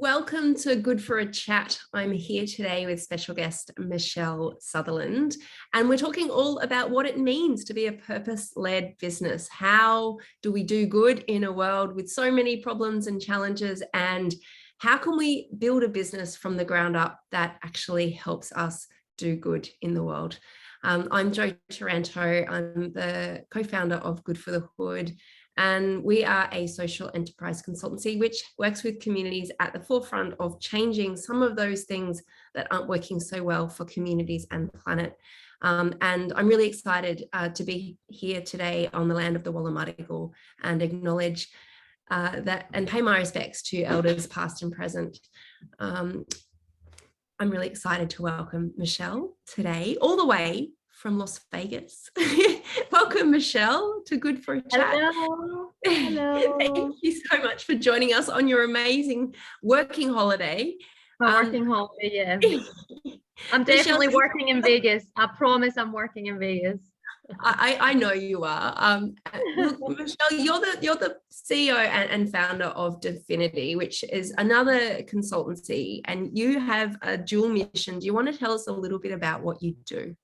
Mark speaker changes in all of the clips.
Speaker 1: Welcome to Good for a Chat. I'm here today with special guest Michelle Sutherland, and we're talking all about what it means to be a purpose-led business. How do we do good in a world with so many problems and challenges, and how can we build a business from the ground up that actually helps us do good in the world? I'm Jo Taranto. I'm the co-founder of Good for the Hood, and we are a social enterprise consultancy which works with communities at the forefront of changing some of those things that aren't working so well for communities and the planet. And I'm really excited to be here today on the land of the Wallumattagal and acknowledge that and pay my respects to elders past and present. I'm really excited to welcome Michelle today, all the way from Las Vegas. Welcome, Michelle, to Good for a Chat.
Speaker 2: Hello. Hello.
Speaker 1: Thank you so much for joining us on your amazing working holiday.
Speaker 2: My working holiday, yeah. I'm definitely working in Vegas. I promise I'm working in Vegas.
Speaker 1: I know you are. Look, Michelle, you're the CEO and founder of Definitii, which is another consultancy, and you have a dual mission. Do you want to tell us a little bit about what you do?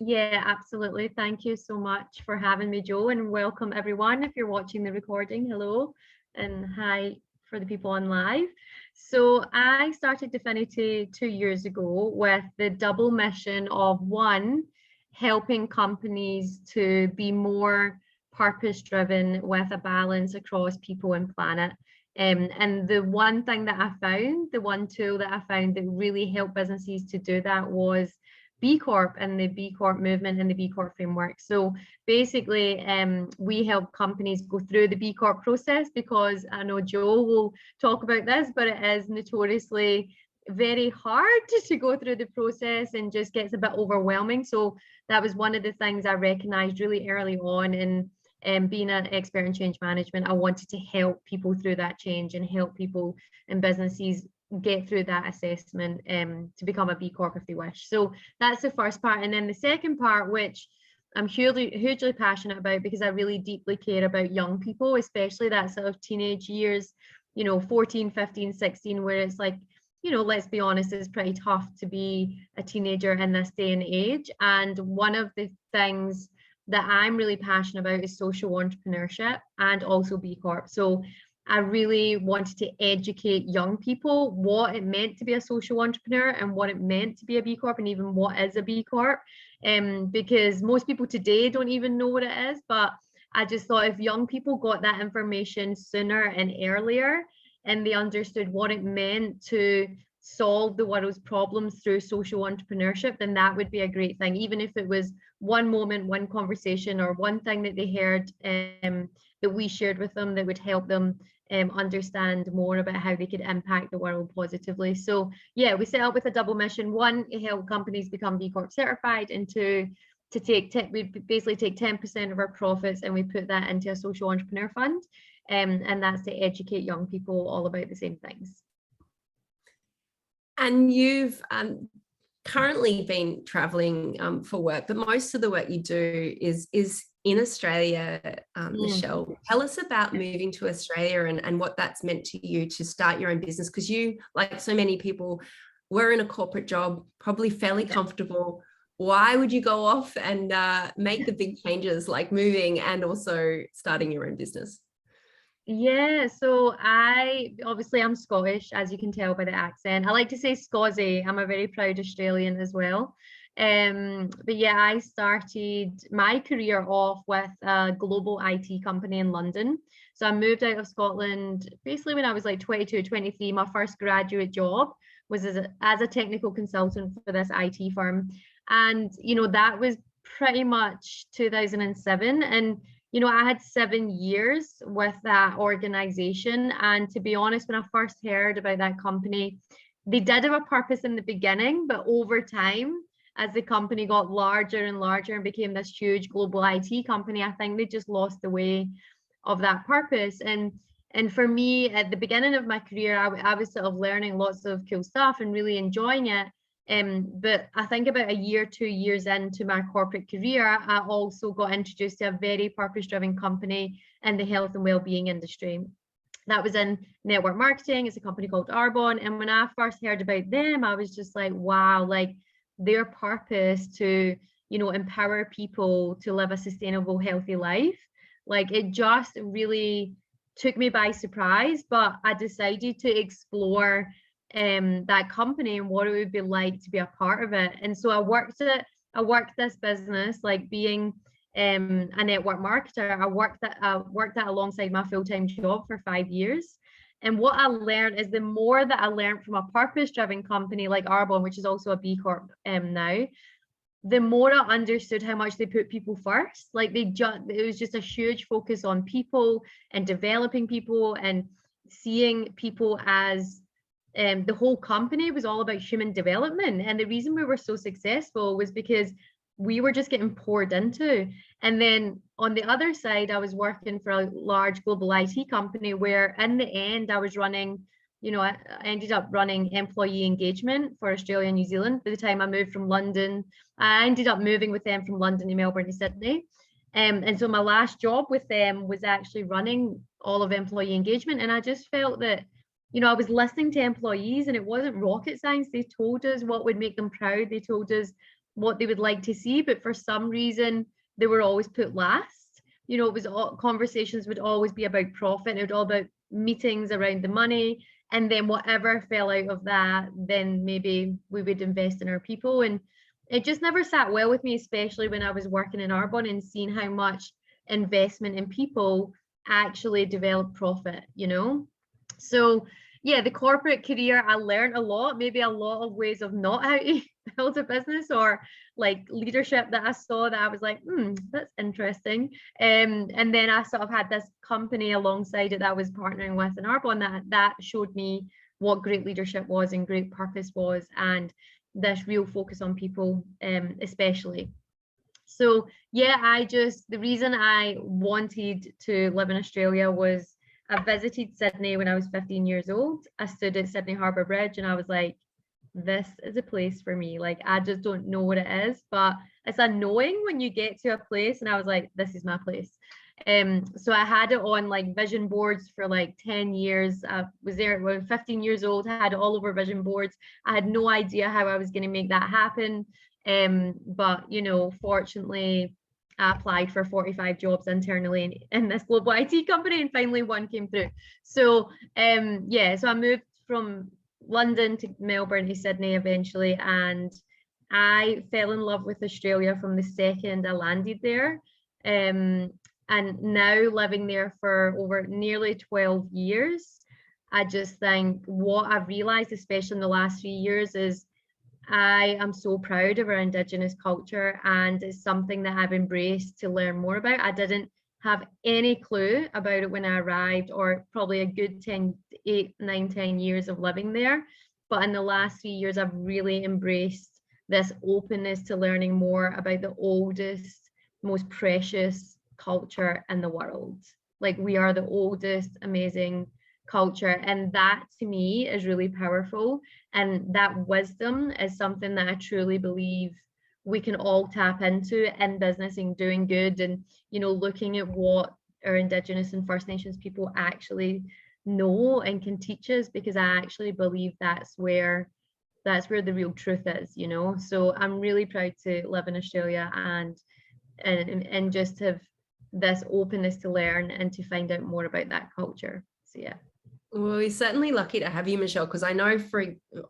Speaker 2: Yeah, absolutely. Thank you so much for having me, Jo, and welcome everyone. If you're watching the recording, hello, and hi for the people on live. So I started Definitii 2 years ago with the double mission of, one, helping companies to be more purpose-driven with a balance across people and planet. And the one thing that I found, the one tool that I found that really helped businesses to do that was B Corp and the B Corp movement and the B Corp framework. So basically, we help companies go through the B Corp process, because I know Jo will talk about this, but it is notoriously very hard to go through the process and just gets a bit overwhelming. So that was one of the things I recognized really early on in being an expert in change management. I wanted to help people through that change and help people and businesses get through that assessment to become a B Corp if they wish. So that's the first part. And then the second part, which I'm hugely passionate about, because I really deeply care about young people, especially that sort of teenage years, 14, 15, 16, where it's like, let's be honest, it's pretty tough to be a teenager in this day and age. And one of the things that I'm really passionate about is social entrepreneurship and also B Corp. So I really wanted to educate young people what it meant to be a social entrepreneur and what it meant to be a B Corp, and even what is a B Corp, because most people today don't even know what it is. But I just thought if young people got that information sooner and earlier, and they understood what it meant to solve the world's problems through social entrepreneurship, then that would be a great thing. Even if it was one moment, one conversation, or one thing that they heard that we shared with them that would help them understand more about how they could impact the world positively. So yeah, we set up with a double mission. One, to help companies become B Corp certified, and two, we basically take 10% of our profits and we put that into a social entrepreneur fund, and that's to educate young people all about the same things.
Speaker 1: And you've currently been traveling for work, but most of the work you do is in Australia. Michelle, tell us about moving to Australia and what that's meant to you to start your own business, because you, like so many people, were in a corporate job, probably fairly comfortable. Why would you go off and make the big changes like moving and also starting your own business?
Speaker 2: Yeah, so I'm Scottish, as you can tell by the accent. I like to say Scozzy. I'm a very proud Australian as well. But yeah, I started my career off with a global IT company in London. So I moved out of Scotland basically when I was like 22, 23. My first graduate job was as a technical consultant for this IT firm. And, that was pretty much 2007. And I had 7 years with that organization. And to be honest, when I first heard about that company, they did have a purpose in the beginning, but over time, as the company got larger and larger and became this huge global IT company, I think they just lost the way of that purpose. And for me, at the beginning of my career, I was sort of learning lots of cool stuff and really enjoying it. But I think about a year, 2 years into my corporate career, I also got introduced to a very purpose-driven company in the health and well-being industry. that was in network marketing. It's a company called Arbonne. And when I first heard about them, I was just like, wow, like their purpose to, you know, empower people to live a sustainable, healthy life. Like it just really took me by surprise, but I decided to explore that company and what it would be like to be a part of it. And so I worked this business, like being a network marketer. I worked that alongside my full-time job for 5 years. And what I learned is the more that I learned from a purpose-driven company like Arbonne, which is also a B Corp now, the more I understood how much they put people first. Like it was just a huge focus on people and developing people and seeing people as the whole company was all about human development. And the reason we were so successful was because we were just getting poured into. And then on the other side, I was working for a large global IT company where in the end I was running, you know, I ended up running employee engagement for Australia and New Zealand. By the time I moved from London, I ended up moving with them from London to Melbourne to Sydney. And so my last job with them was actually running all of employee engagement. And I just felt that, you know, I was listening to employees and it wasn't rocket science. They told us what would make them proud. They told us what they would like to see, but for some reason they were always put last. You know, it was all conversations would always be about profit. It would all about meetings around the money, and then whatever fell out of that, then maybe we would invest in our people. And it just never sat well with me, especially when I was working in Arbonne and seeing how much investment in people actually developed profit, you know. So yeah, the corporate career, I learned a lot, maybe a lot of ways of not how to build a business, or like leadership that I saw that I was like, that's interesting. And then I sort of had this company alongside it that I was partnering with in Arbonne that showed me what great leadership was and great purpose was, and this real focus on people, especially. So yeah, the reason I wanted to live in Australia was I visited Sydney when I was 15 years old. I stood at Sydney Harbour Bridge and I was like, this is a place for me. Like, I just don't know what it is, but it's a knowing when you get to a place. And I was like, this is my place. So I had it on like vision boards for like 10 years. I was there when I was 15 years old, I had it all over vision boards. I had no idea how I was going to make that happen. But, you know, fortunately, I applied for 45 jobs internally in this global IT company, and finally one came through. So yeah, so I moved from London to Melbourne to Sydney eventually, and I fell in love with Australia from the second I landed there. And now living there for over nearly 12 years, I just think what I've realized, especially in the last 3 years, is I am so proud of our Indigenous culture, and it's something that I've embraced to learn more about. I didn't have any clue about it when I arrived, or probably a good 8, 9, 10 years of living there. But in the last 3 years, I've really embraced this openness to learning more about the oldest, most precious culture in the world. Like, we are the oldest, amazing culture, and that to me is really powerful. And that wisdom is something that I truly believe we can all tap into in business and doing good, and, you know, looking at what our Indigenous and First Nations people actually know and can teach us, because I actually believe that's where the real truth is, you know. So I'm really proud to live in Australia and just have this openness to learn and to find out more about that culture. So yeah.
Speaker 1: Well, we're certainly lucky to have you, Michelle, because I know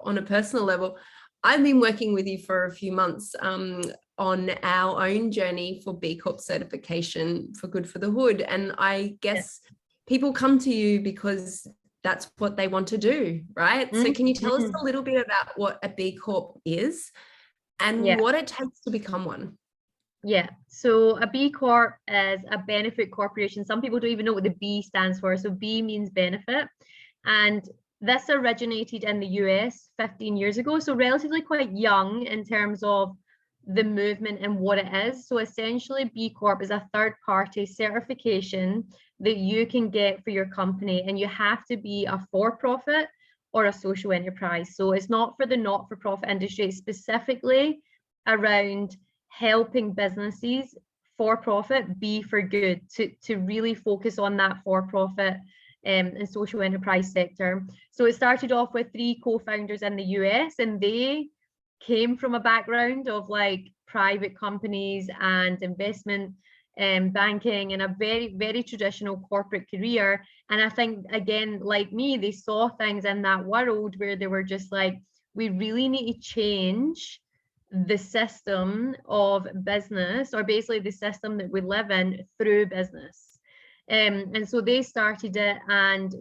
Speaker 1: on a personal level, I've been working with you for a few months on our own journey for B Corp certification for Good for the Hood. And I guess people come to you because that's what they want to do, right? So can you tell us a little bit about what a B Corp is and what it takes to become one?
Speaker 2: Yeah, so a B Corp is a benefit corporation. Some people don't even know what the B stands for. So B means benefit. And this originated in the US 15 years ago. So relatively quite young in terms of the movement and what it is. So essentially, B Corp is a third-party certification that you can get for your company. And you have to be a for-profit or a social enterprise. So it's not for the not-for-profit industry. It's specifically around helping businesses for profit be for good, to really focus on that for profit and social enterprise sector. So it started off with 3 co-founders in the US, and they came from a background of like private companies and investment banking and a very, very traditional corporate career. And I think, again, like me, they saw things in that world where they were just like, we really need to change the system of business, or basically the system that we live in through business. And so they started it, and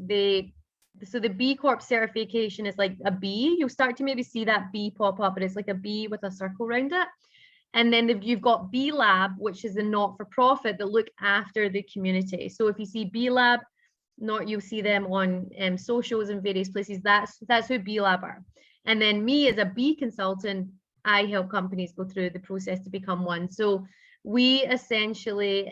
Speaker 2: so the B Corp certification is like a B. You'll start to maybe see that B pop up, but it's like a B with a circle around it. And then you've got B Lab, which is a not-for-profit that look after the community. So if you see B Lab, you'll see them on socials and various places. That's who B Lab are. And then me as a B consultant, I help companies go through the process to become one. So we essentially,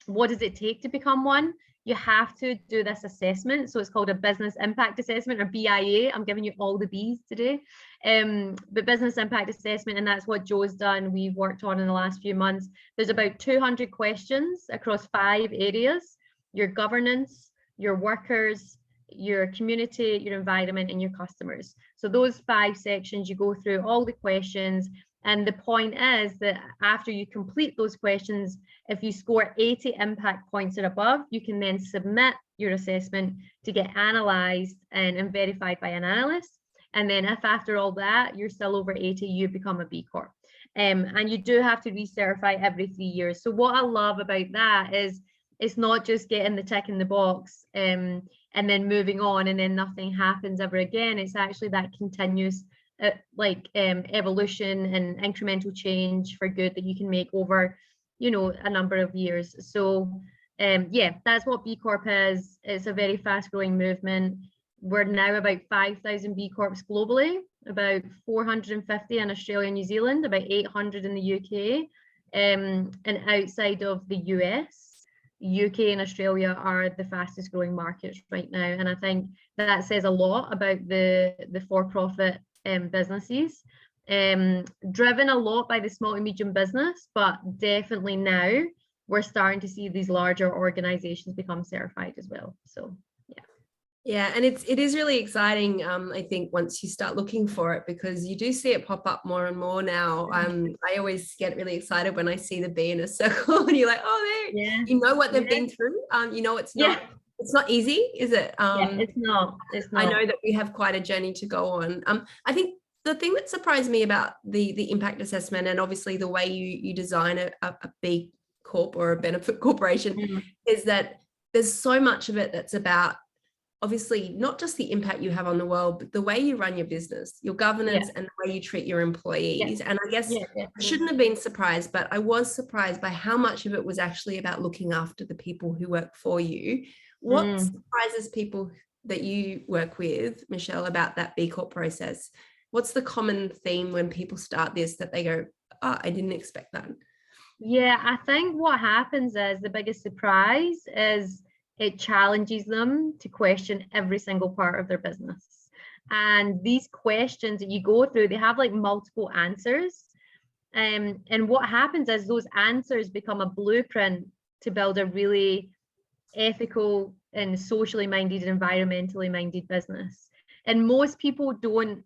Speaker 2: what does it take to become one? You have to do this assessment. So it's called a business impact assessment, or BIA. I'm giving you all the B's today. But business impact assessment, and that's what Joe's done. We've worked on in the last few months. There's about 200 questions across 5 areas: your governance, your workers, your community, your environment, and your customers. So those 5 sections, you go through all the questions. And the point is that after you complete those questions, if you score 80 impact points or above, you can then submit your assessment to get analysed and verified by an analyst. And then if after all that, you're still over 80, you become a B Corp. And you do have to recertify every 3 years. So what I love about that is it's not just getting the tick in the box and then moving on and then nothing happens ever again. It's actually that continuous evolution and incremental change for good that you can make over, a number of years. So yeah, that's what B Corp is. It's a very fast growing movement. We're now about 5,000 B Corps globally, about 450 in Australia and New Zealand, about 800 in the UK, and outside of the US, UK and Australia are the fastest growing markets right now. And I think that says a lot about the for-profit businesses, driven a lot by the small and medium business, but definitely now we're starting to see these larger organizations become certified as well. So
Speaker 1: yeah, and it is really exciting, I think, once you start looking for it, because you do see it pop up more and more now. I always get really excited when I see the B in a circle and you're like, oh, there, you know what they've been through. It's not easy, is it?
Speaker 2: It's not.
Speaker 1: I know that we have quite a journey to go on. I think the thing that surprised me about the impact assessment, and obviously the way you design a B Corp or a benefit corporation, is that there's so much of it that's about, obviously, not just the impact you have on the world, but the way you run your business, your governance, and the way you treat your employees. And I guess I shouldn't have been surprised, but I was surprised by how much of it was actually about looking after the people who work for you. What surprises people that you work with, Michelle, about that B Corp process? What's the common theme when people start this that they go, oh, I didn't expect that?
Speaker 2: Yeah, I think what happens is the biggest surprise is it challenges them to question every single part of their business. And these questions that you go through, they have like multiple answers. And what happens is those answers become a blueprint to build a really ethical and socially minded, environmentally minded business. And most people don't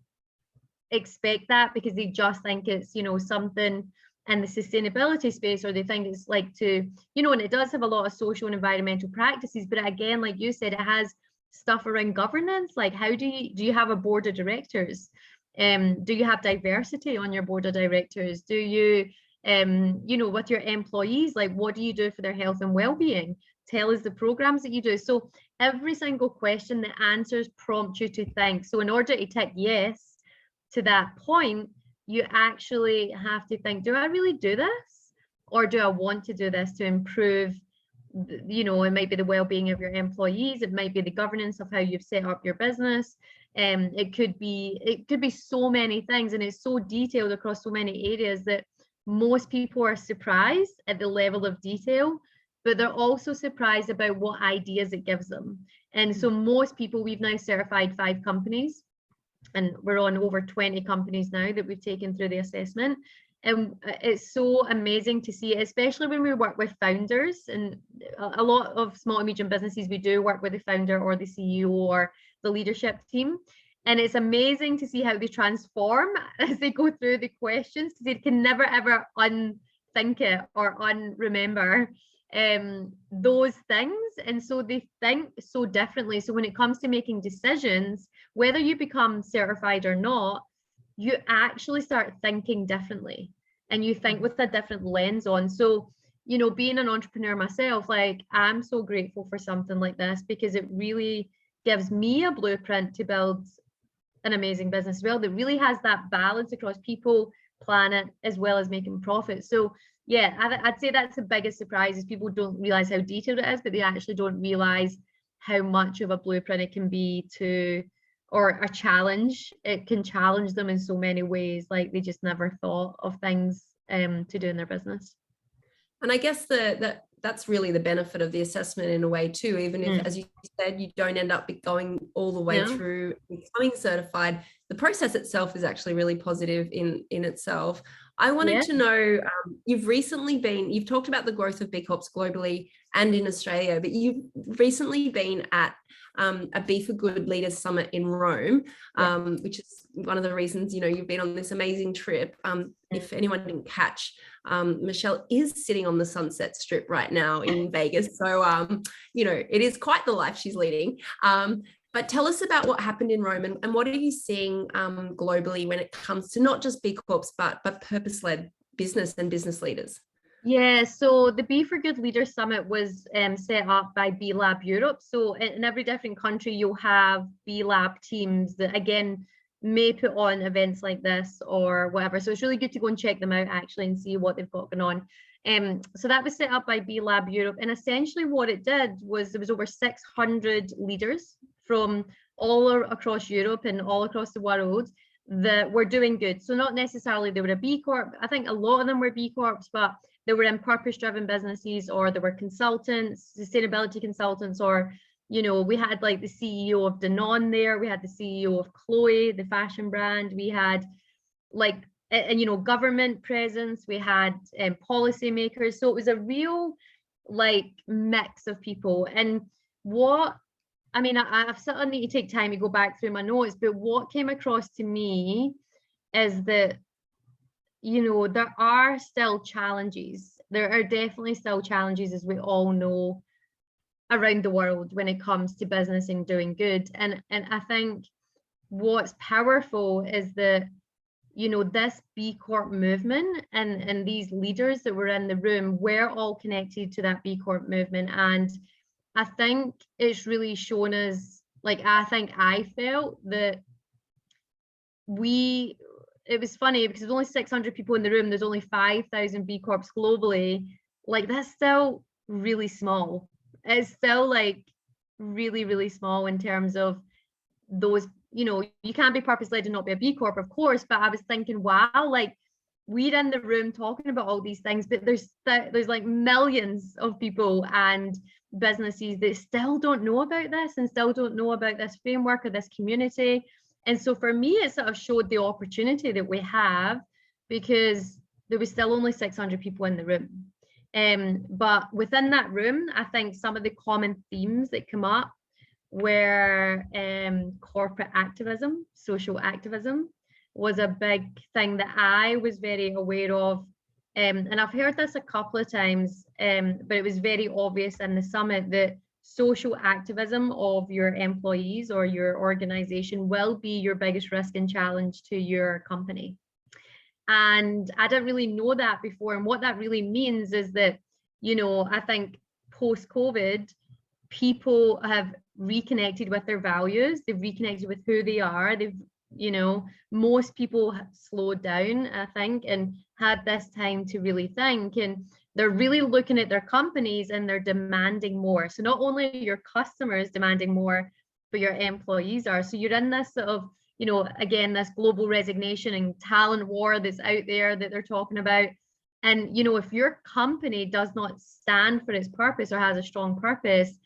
Speaker 2: expect that because they just think it's, something in the sustainability space, or they think it's like to, and it does have a lot of social and environmental practices, but again, like you said, it has stuff around governance. Like, how do you have a board of directors? Do you have diversity on your board of directors? Do you, with your employees, like, what do you do for their health and well-being? Tell us the programs that you do. So every single question, the answers prompt you to think. So in order to tick yes to that point, you actually have to think, do I really do this? Or do I want to do this to improve, it might be the well-being of your employees. It might be the governance of how you've set up your business. It could be so many things, and it's so detailed across so many areas that most people are surprised at the level of detail, but they're also surprised about what ideas it gives them. And so most people, we've now certified 5 companies, and we're on over 20 companies now that we've taken through the assessment. And it's so amazing to see, especially when we work with founders, and a lot of small and medium businesses, we do work with the founder or the CEO or the leadership team. And it's amazing to see how they transform as they go through the questions, because they can never ever unthink it or unremember those things. And so they think so differently. So when it comes to making decisions, whether you become certified or not, you actually start thinking differently, and you think with a different lens on. So, you know, being an entrepreneur myself, like, I'm so grateful for something like this, because it really gives me a blueprint to build an amazing business as well, that really has that balance across people, planet, as well as making profit. So yeah, I'd say that's the biggest surprise, is people don't realize how detailed it is, but they actually don't realize how much of a blueprint it can be to, or a challenge. It can challenge them in so many ways, like they just never thought of things to do in their business.
Speaker 1: And I guess that's really the benefit of the assessment in a way too, even if, as you said, you don't end up going all the way through becoming certified. The process itself is actually really positive in itself. I wanted to know, you've talked about the growth of B Corps globally and in Australia, but you've recently been at a Be for Good Leaders Summit in Rome, which is one of the reasons, you know, you've been on this amazing trip. If anyone didn't catch, Michelle is sitting on the Sunset Strip right now in Vegas. So, you know, it is quite the life she's leading. But tell us about what happened in Rome, and what are you seeing globally when it comes to not just B Corps, but purpose-led business and business leaders?
Speaker 2: Yeah, so the Be for Good Leaders Summit was set up by B Lab Europe. So in every different country, you'll have B Lab teams that, again, may put on events like this or whatever. So it's really good to go and check them out, actually, and see what they've got going on. So that was set up by B Lab Europe. And essentially what it did was, there was over 600 leaders from all across Europe and all across the world that were doing good. So not necessarily they were a B Corp. I think a lot of them were B Corps, but they were in purpose-driven businesses, or they were consultants, sustainability consultants, or, you know, we had like the CEO of Danone there, we had the CEO of Chloe, the fashion brand, we had like, and you know, government presence, we had policymakers. So it was a real like mix of people. And what, I mean, I've sort of need to take time to go back through my notes, but what came across to me is that, you know, there are still challenges. There are definitely still challenges, as we all know, around the world when it comes to business and doing good. And I think what's powerful is that, you know, this B Corp movement and these leaders that were in the room, we're all connected to that B Corp movement. And I think it's really shown us, like, I think I felt that it was funny because there's only 600 people in the room, there's only 5,000 B Corps globally. Like, that's still really small. It's still like really, really small in terms of those, you know, you can't be purpose-led and not be a B Corp, of course, but I was thinking, wow, like, we're in the room talking about all these things, but there's like millions of people and businesses that still don't know about this and still don't know about this framework or this community. And so for me, it sort of showed the opportunity that we have, because there was still only 600 people in the room. But within that room, I think some of the common themes that come up were corporate activism, social activism was a big thing that I was very aware of. And I've heard this a couple of times, but it was very obvious in the summit that social activism of your employees or your organization will be your biggest risk and challenge to your company. And I didn't really know that before. And what that really means is that, you know, I think post-COVID, people have reconnected with their values, they've reconnected with who they are, they've, you know, most people have slowed down, I think, and had this time to really think, and they're really looking at their companies and they're demanding more. So not only are your customers demanding more, but your employees are. So you're in this sort of, you know, again, this global resignation and talent war that's out there that they're talking about. And, you know, if your company does not stand for its purpose or has a strong purpose,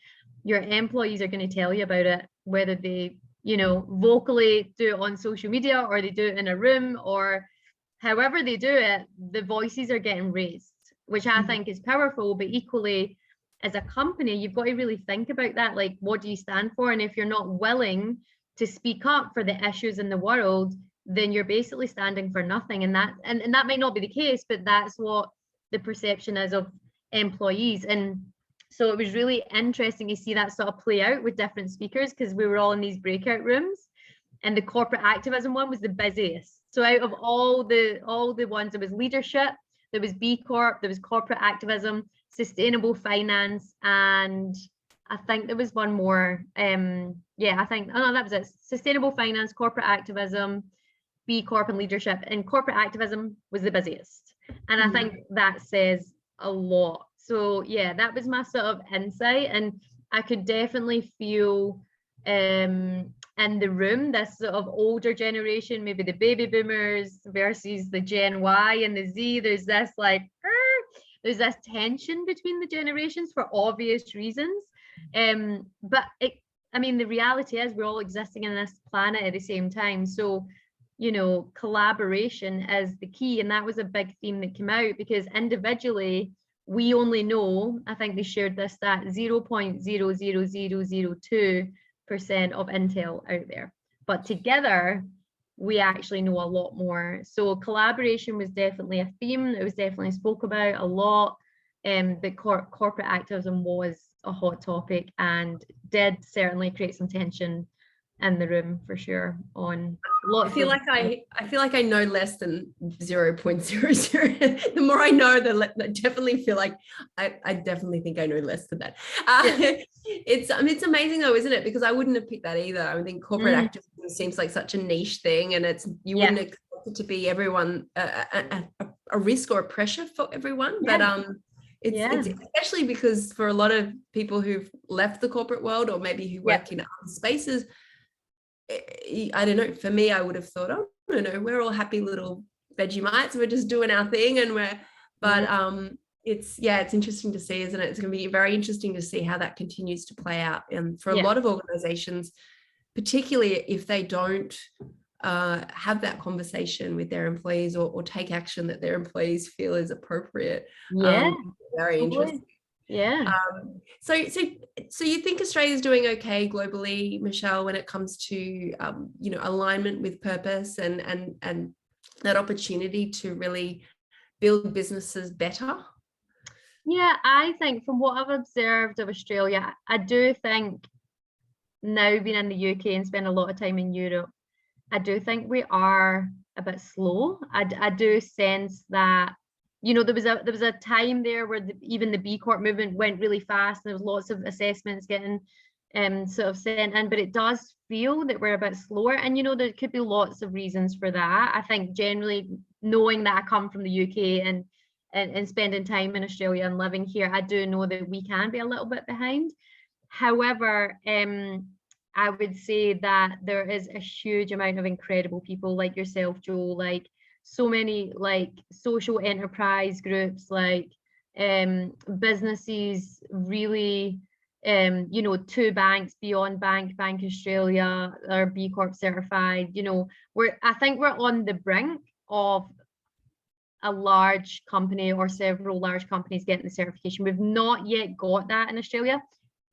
Speaker 2: your employees are going to tell you about it, whether they, you know, vocally do it on social media or they do it in a room or however they do it, the voices are getting raised, which I think is powerful. But equally, as a company, you've got to really think about that. Like, what do you stand for? And if you're not willing to speak up for the issues in the world, then you're basically standing for nothing. And that might not be the case, but that's what the perception is of employees. And so it was really interesting to see that sort of play out with different speakers, because we were all in these breakout rooms, and the corporate activism one was the busiest. So out of all the ones, there was leadership, there was B Corp, there was corporate activism, sustainable finance, and I think there was one more. That was it. Sustainable finance, corporate activism, B Corp, and leadership. And corporate activism was the busiest. And I think that says a lot. So yeah, that was my sort of insight. And I could definitely feel in the room this sort of older generation, maybe the baby boomers versus the Gen Y and the Z. There's this there's this tension between the generations for obvious reasons. But the reality is we're all existing in this planet at the same time. So, you know, collaboration is the key. And that was a big theme that came out, because individually, we only know, I think they shared this stat, 0.00002% of intel out there. But together, we actually know a lot more. So collaboration was definitely a theme. It was definitely spoke about a lot. But corporate activism was a hot topic and did certainly create some tension in the room for sure. On lots.
Speaker 1: I feel like I know less than 0.00. The more I know, I definitely feel like I definitely think I know less than that. It's amazing though, isn't it? Because I wouldn't have picked that either. I think corporate activism seems like such a niche thing, and wouldn't expect it to be everyone a risk or a pressure for everyone. But it's especially because for a lot of people who've left the corporate world, or maybe who work in other spaces, I don't know, for me, I would have thought, oh, I don't know, we're all happy little Vegemites, we're just doing our thing, and it's interesting to see, isn't it? It's going to be very interesting to see how that continues to play out. And for a lot of organizations, particularly if they don't have that conversation with their employees, or take action that their employees feel is appropriate. Very interesting. So you think Australia's doing okay globally, Michelle, when it comes to alignment with purpose and that opportunity to really build businesses better?
Speaker 2: Yeah, I think from what I've observed of Australia, I do think, now being in the UK and spending a lot of time in Europe, I do think we are a bit slow. I do sense that, you know, there was a time there where even the B Corp movement went really fast. There was lots of assessments getting sort of sent in, but it does feel that we're a bit slower. And, you know, there could be lots of reasons for that. I think generally, knowing that I come from the UK and spending time in Australia and living here, I do know that we can be a little bit behind. However, I would say that there is a huge amount of incredible people like yourself, Joe, like so many like social enterprise groups, like businesses, really, you know, 2 banks, Beyond Bank, Bank Australia, are B Corp certified. You know, I think we're on the brink of a large company or several large companies getting the certification. We've not yet got that in Australia.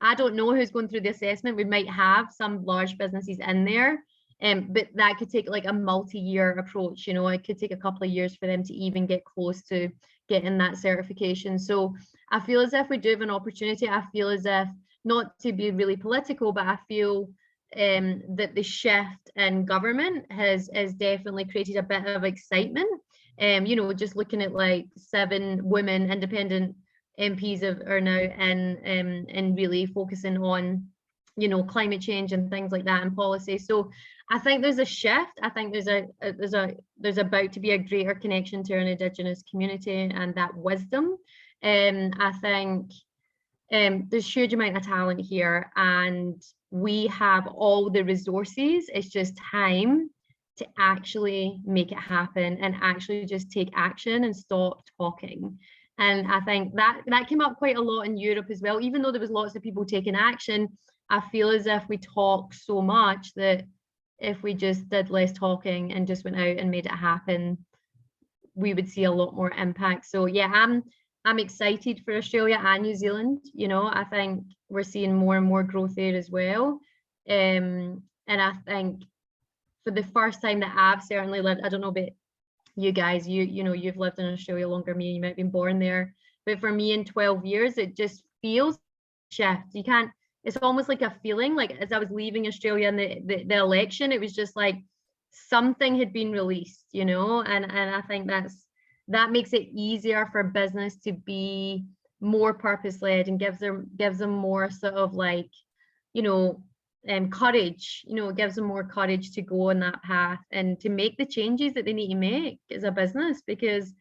Speaker 2: I don't know who's going through the assessment. We might have some large businesses in there, but that could take like a multi-year approach. You know, it could take a couple of years for them to even get close to getting that certification. So I feel as if we do have an opportunity. I feel as if, not to be really political, but I feel that the shift in government has definitely created a bit of excitement. You know, just looking at like 7 women independent MPs are now and really focusing on, you know, climate change and things like that and policy. So I think there's a shift. I think there's about to be a greater connection to an Indigenous community and that wisdom. I think there's a huge amount of talent here, and we have all the resources. It's just time to actually make it happen and actually just take action and stop talking. And I think that came up quite a lot in Europe as well. Even though there was lots of people taking action, I feel as if we talk so much that if we just did less talking and just went out and made it happen, we would see a lot more impact. So yeah, I'm excited for Australia and New Zealand. You know, I think we're seeing more and more growth there as well. And I think for the first time that I've certainly lived, I don't know about you guys, you know, you've lived in Australia longer than me, you might have been born there. But for me, in 12 years, it just feels shift. You can't, it's almost like a feeling, like as I was leaving Australia and the election, it was just like something had been released, you know, and I think that makes it easier for business to be more purpose-led and gives them more sort of like, you know, courage, you know, it gives them more courage to go on that path and to make the changes that they need to make as a business. Because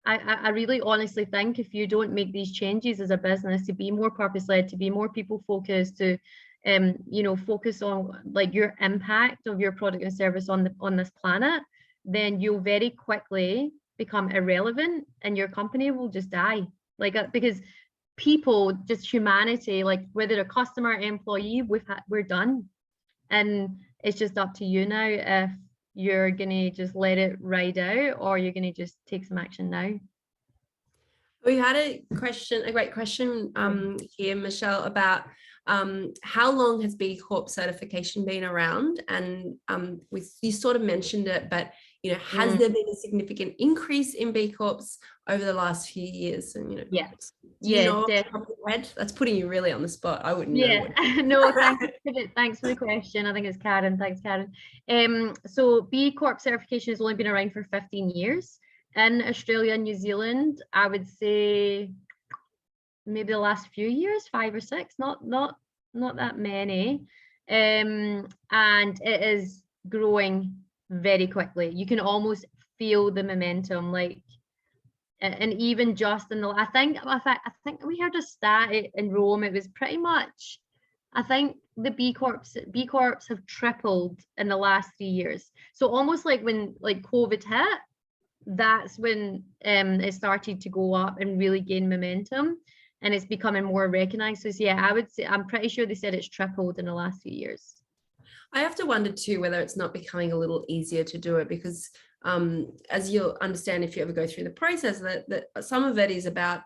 Speaker 2: I really honestly think if you don't make these changes as a business to be more purpose-led, to be more people-focused, to you know, focus on like your impact of your product and service on this planet, then you'll very quickly become irrelevant and your company will just die. Like, because people, just humanity, like whether a customer, employee, we're done. And it's just up to you now if you're gonna just let it ride out or you're gonna just take some action now.
Speaker 1: We had a great question here, Michelle, about how long has B Corp certification been around? And you sort of mentioned it, but you know, has there been a significant increase in B Corps over the last few years? And you know, you know, off the top of your head? That's putting you really on the spot. I wouldn't know.
Speaker 2: No, thanks for the question. I think it's Karen. Thanks, Karen. So B Corp certification has only been around for 15 years. In Australia and New Zealand, I would say maybe the last few years, 5 or 6, not that many. And it is growing very quickly. You can almost feel the momentum, like, and even just in the, I think we heard a stat in Rome. It was pretty much, I think the B Corps have tripled in the last 3 years. So almost like when like COVID hit, that's when it started to go up and really gain momentum, and it's becoming more recognized. So yeah, I would say, I'm pretty sure they said it's tripled in the last few years.
Speaker 1: I have to wonder too whether it's not becoming a little easier to do it, because as you'll understand if you ever go through the process, that some of it is about,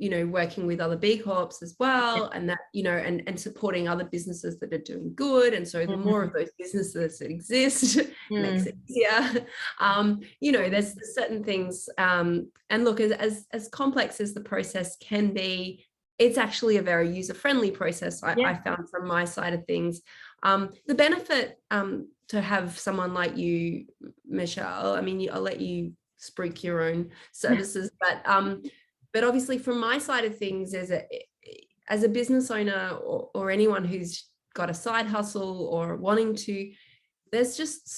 Speaker 1: you know, working with other B Corps as well, and that, you know, and supporting other businesses that are doing good. And so the more of those businesses that exist makes it easier. You know, there's certain things, and look, as complex as the process can be, it's actually a very user-friendly process. I found from my side of things. The benefit to have someone like you, Michelle, I mean, I'll let you spruik your own services, but obviously from my side of things, as a business owner or anyone who's got a side hustle or wanting to, there's just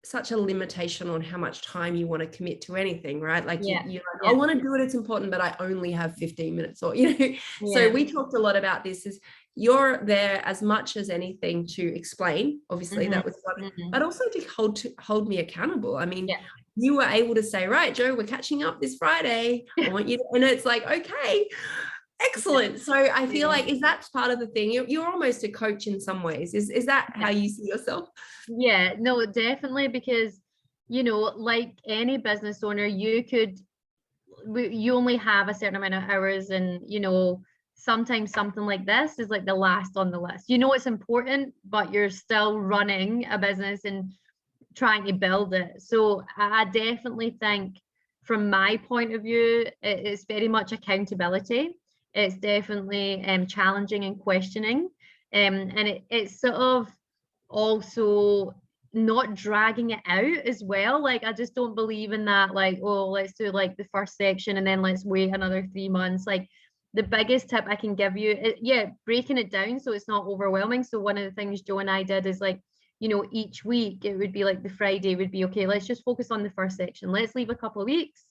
Speaker 1: such a limitation on how much time you want to commit to anything, right? Like you're like, I want to do it, it's important, but I only have 15 minutes, or, you know. So we talked a lot about this, is you're there as much as anything to explain, obviously that was one, but also to hold me accountable. I mean, you were able to say, right, Joe, we're catching up this Friday. I want you to, and it's like, okay, excellent. So I feel like, is that part of the thing? You're almost a coach in some ways. Is that how you see yourself?
Speaker 2: Yeah, no, definitely, because, you know, like any business owner, you only have a certain amount of hours, and, you know, sometimes something like this is like the last on the list. You know, it's important, but you're still running a business and trying to build it. So I definitely think, from my point of view, it's very much accountability. It's definitely challenging and questioning, and it's sort of also not dragging it out as well. Like, I just don't believe in that, like, oh, let's do like the first section and then let's wait another 3 months. Like, the biggest tip I can give you, breaking it down so it's not overwhelming. So one of the things Joe and I did is, like, you know, each week it would be like the Friday would be, okay, let's just focus on the first section. Let's leave a couple of weeks,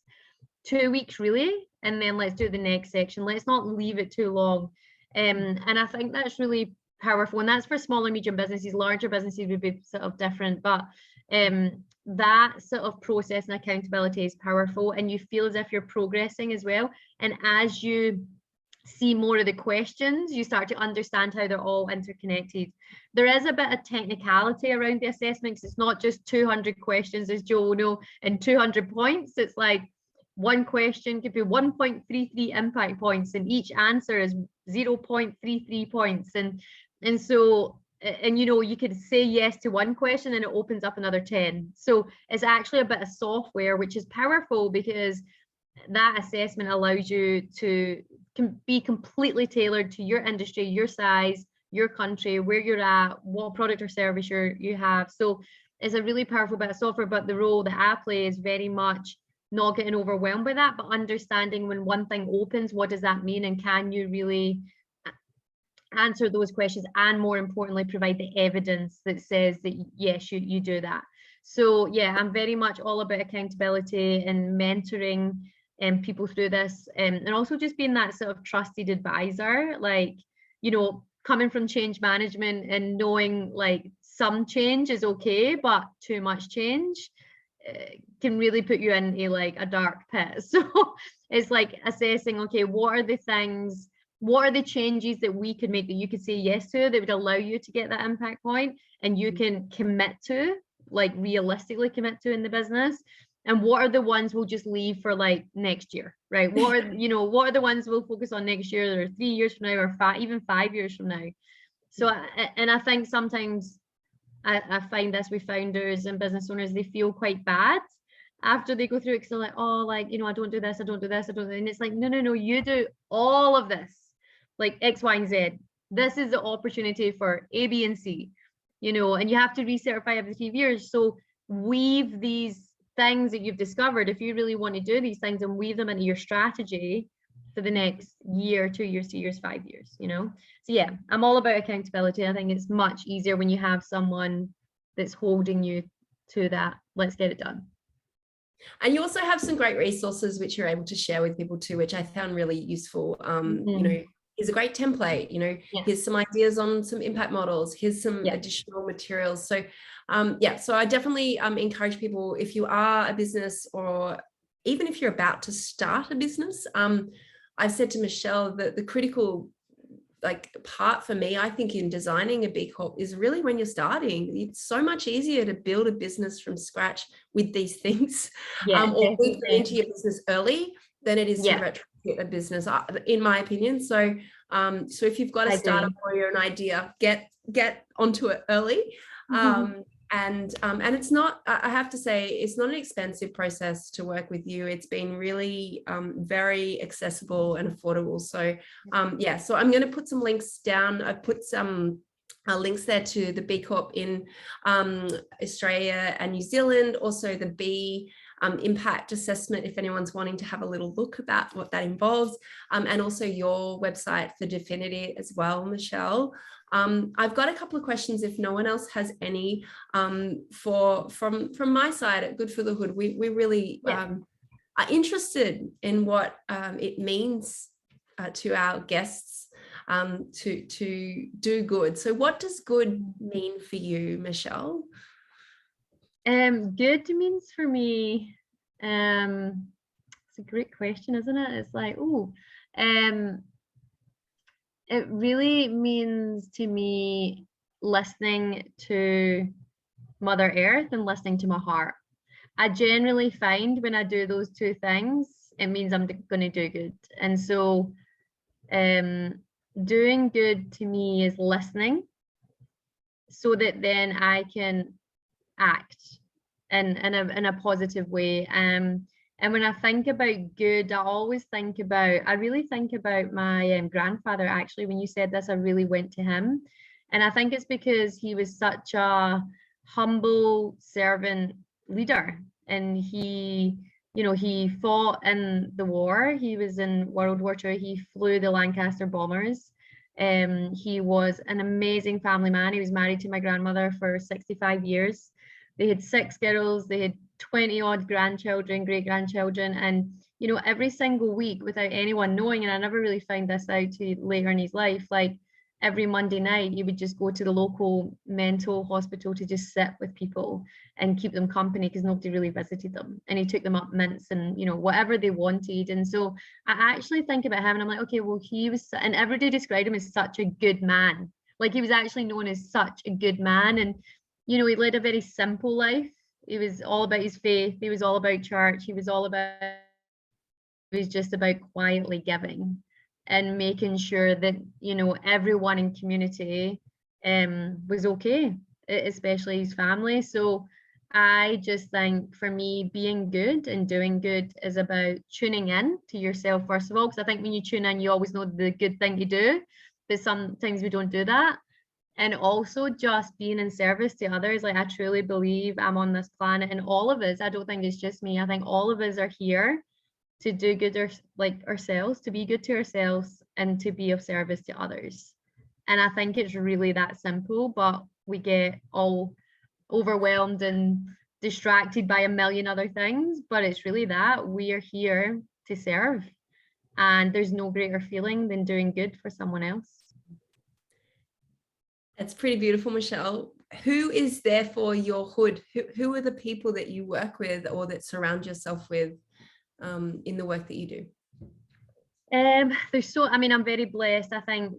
Speaker 2: 2 weeks really, and then let's do the next section. Let's not leave it too long. And I think that's really powerful. And that's for smaller, medium businesses. Larger businesses would be sort of different, but that sort of process and accountability is powerful, and you feel as if you're progressing as well. And as you see more of the questions, you start to understand how they're all interconnected. There is a bit of technicality around the assessment, because it's not just 200 questions, as Joe will know, and 200 points. It's like one question could be 1.33 impact points, and each answer is 0.33 points. And so, and you know, you could say yes to one question and it opens up another 10. So it's actually a bit of software, which is powerful, because that assessment allows you to be completely tailored to your industry, your size, your country, where you're at, what product or service you have. So it's a really powerful bit of software, but the role that I play is very much not getting overwhelmed by that, but understanding when one thing opens, what does that mean, and can you really answer those questions, and more importantly, provide the evidence that says that yes, you do that. So yeah, I'm very much all about accountability and mentoring people through this, and also just being that sort of trusted advisor, like, you know, coming from change management and knowing like some change is okay, but too much change can really put you in a dark pit. So it's like assessing, okay, what are the changes that we could make that you could say yes to, that would allow you to get that impact point and you can commit to, like realistically commit to in the business, and what are the ones we'll just leave for like next year, right? What are what are the ones we'll focus on next year, or 3 years from now, or even 5 years from now? So and I think sometimes I find this with founders and business owners, they feel quite bad after they go through it, because they're like, oh, like, I don't do this, I don't do this, I don't do this. And it's like, no, you do all of this, like X, Y, and Z. This is the opportunity for A, B, and C, and you have to recertify every 3 years. So weave these things that you've discovered, if you really want to do these things, and weave them into your strategy for the next year, 2 years, 2 years, 5 years, So yeah, I'm all about accountability. I think it's much easier when you have someone that's holding you to that. Let's get it done.
Speaker 1: And you also have some great resources which you're able to share with people too, which I found really useful. Here's a great template,
Speaker 2: Yeah.
Speaker 1: Here's some ideas on some impact models, here's some additional materials. So so I definitely encourage people, if you are a business, or even if you're about to start a business, I've said to Michelle that the critical part for me, I think, in designing a B Corp is really when you're starting. It's so much easier to build a business from scratch with these things, or weave them into your business early than it is to retrofit a business, in my opinion. So if you've got a startup or you're an idea, get onto it early. And it's not, I have to say, it's not an expensive process to work with you. It's been really very accessible and affordable. So so I'm going to put some links down. I've put some links there to the B Corp in Australia and New Zealand, also the B impact assessment, if anyone's wanting to have a little look about what that involves, and also your website for Definitii as well, Michelle. I've got a couple of questions if no one else has any from my side at Good for the Hood. We really are interested in what it means to our guests to do good. So what does good mean for you, Michelle?
Speaker 2: Good means for me, it's a great question, isn't it? It's like, it really means to me listening to Mother Earth and listening to my heart. I generally find when I do those two things, it means I'm going to do good. And so doing good to me is listening, so that then I can act in a positive way. And when I think about good, I really think about my grandfather. Actually, when you said this, I really went to him. And I think it's because he was such a humble servant leader. And he fought in the war. He was in World War II. He flew the Lancaster bombers. He was an amazing family man. He was married to my grandmother for 65 years. They had 6 girls. They had 20 odd grandchildren, great grandchildren, and every single week, without anyone knowing, and I never really found this out till later in his life, like every Monday night, he would just go to the local mental hospital to just sit with people and keep them company, because nobody really visited them. And he took them up mints and, you know, whatever they wanted. And so I actually think about him and I'm like, okay, well, he was, and everybody described him as such a good man. Like, he was actually known as such a good man. And, you know, he led a very simple life. He was all about his faith. He was all about church. He was all about, it was just about quietly giving and making sure that, you know, everyone in community was okay, especially his family. So I just think, for me, being good and doing good is about tuning in to yourself, first of all, because I think when you tune in, you always know the good thing to do, but sometimes we don't do that. And also just being in service to others. Like, I truly believe I'm on this planet, and all of us, I don't think it's just me, I think all of us are here to do good, ourselves, to be good to ourselves and to be of service to others. And I think it's really that simple, but we get all overwhelmed and distracted by a million other things. But it's really that we are here to serve, and there's no greater feeling than doing good for someone else.
Speaker 1: That's pretty beautiful, Michelle. Who is there for your hood? Who are the people that you work with or that surround yourself with in the work that you do?
Speaker 2: I'm very blessed. I think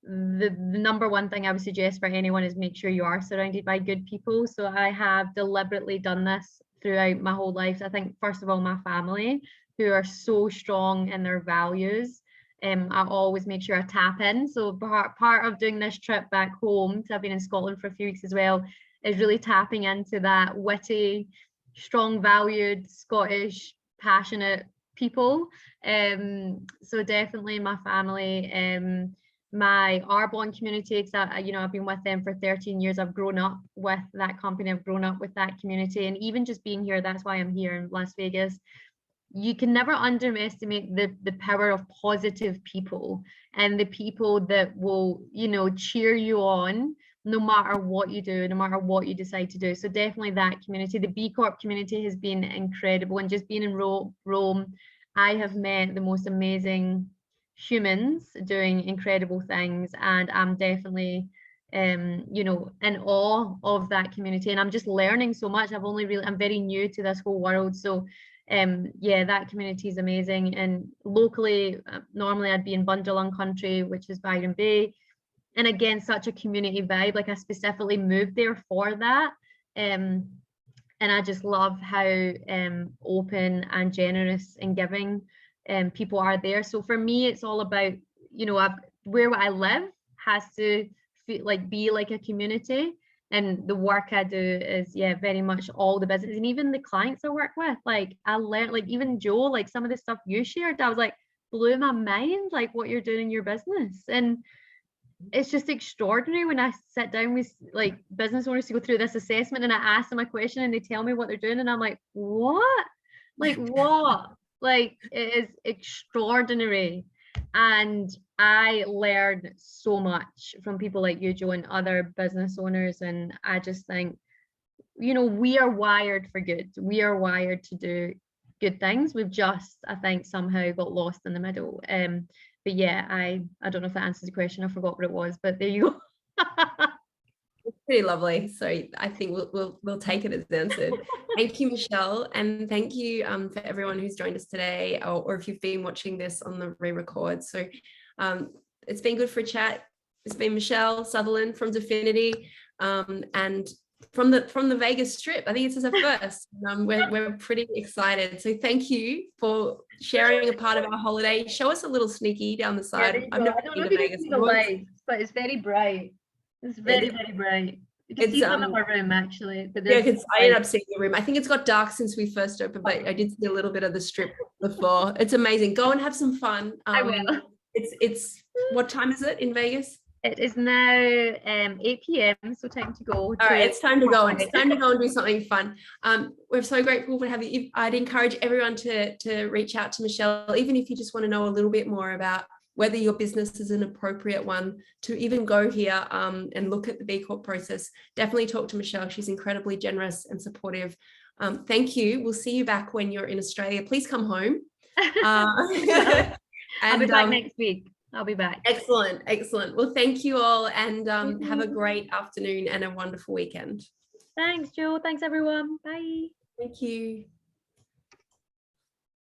Speaker 2: the number one thing I would suggest for anyone is make sure you are surrounded by good people. So I have deliberately done this throughout my whole life. I think, first of all, my family, who are so strong in their values. I always make sure I tap in. So part of doing this trip back home, so I've been in Scotland for a few weeks as well, is really tapping into that witty, strong valued, Scottish, passionate people. So definitely my family, my Arbonne community, because I've been with them for 13 years. I've grown up with that company, I've grown up with that community, and even just being here, that's why I'm here in Las Vegas. You can never underestimate the power of positive people, and the people that will, you know, cheer you on no matter what you do, no matter what you decide to do. So definitely that community. The B Corp community has been incredible, and just being in Rome, I have met the most amazing humans doing incredible things, and I'm definitely in awe of that community, and I'm just learning so much. I'm very new to this whole world, so that community is amazing. And locally, normally I'd be in Bundjalung country, which is Byron Bay, and again, such a community vibe. Like, I specifically moved there for that, and I just love how open and generous and giving people are there. So for me, it's all about, where I live has to be like a community. And the work I do is, very much all the business, and even the clients I work with. Like, I learned, like, even Joe, like some of the stuff you shared, I was like, blew my mind, like what you're doing in your business. And it's just extraordinary when I sit down with like business owners to go through this assessment, and I ask them a question and they tell me what they're doing, and I'm like, what? Like, what? Like, it is extraordinary. And I learned so much from people like you, Joe, and other business owners. And I just think, we are wired for good. We are wired to do good things. We've just, I think, somehow got lost in the middle. But yeah, I don't know if that answers the question. I forgot what it was, but there you go.
Speaker 1: It's pretty lovely. So I think we'll take it as answered. Thank you, Michelle, and thank you for everyone who's joined us today, or if you've been watching this on the re-record. So it's been good for a chat. It's been Michelle Sutherland from Definitii, and from the Vegas Strip. I think this is our first. We're pretty excited. So thank you for sharing a part of our holiday. Show us a little sneaky down the side.
Speaker 2: I don't know if you can see the lights, but it's very bright. It's very bright. You can see some of our room, actually. But
Speaker 1: because I ended up seeing the room. I think it's got dark since we first opened, but I did see a little bit of the Strip before. It's amazing. Go and have some fun.
Speaker 2: I will.
Speaker 1: It's what time is it in Vegas?
Speaker 2: It is now 8 p.m, so time to go.
Speaker 1: All right, it's time to go. It's time to go and do something fun. We're so grateful for having you. I'd encourage everyone to reach out to Michelle, even if you just want to know a little bit more about whether your business is an appropriate one to even go here and look at the B Corp process. Definitely talk to Michelle. She's incredibly generous and supportive. Thank you. We'll see you back when you're in Australia. Please come home.
Speaker 2: I'll be back next week. I'll be back.
Speaker 1: Excellent, excellent. Well, thank you all, and have a
Speaker 2: you.
Speaker 1: great afternoon and a wonderful weekend.
Speaker 2: Thanks, Jo. Thanks, everyone. Bye.
Speaker 1: Thank you.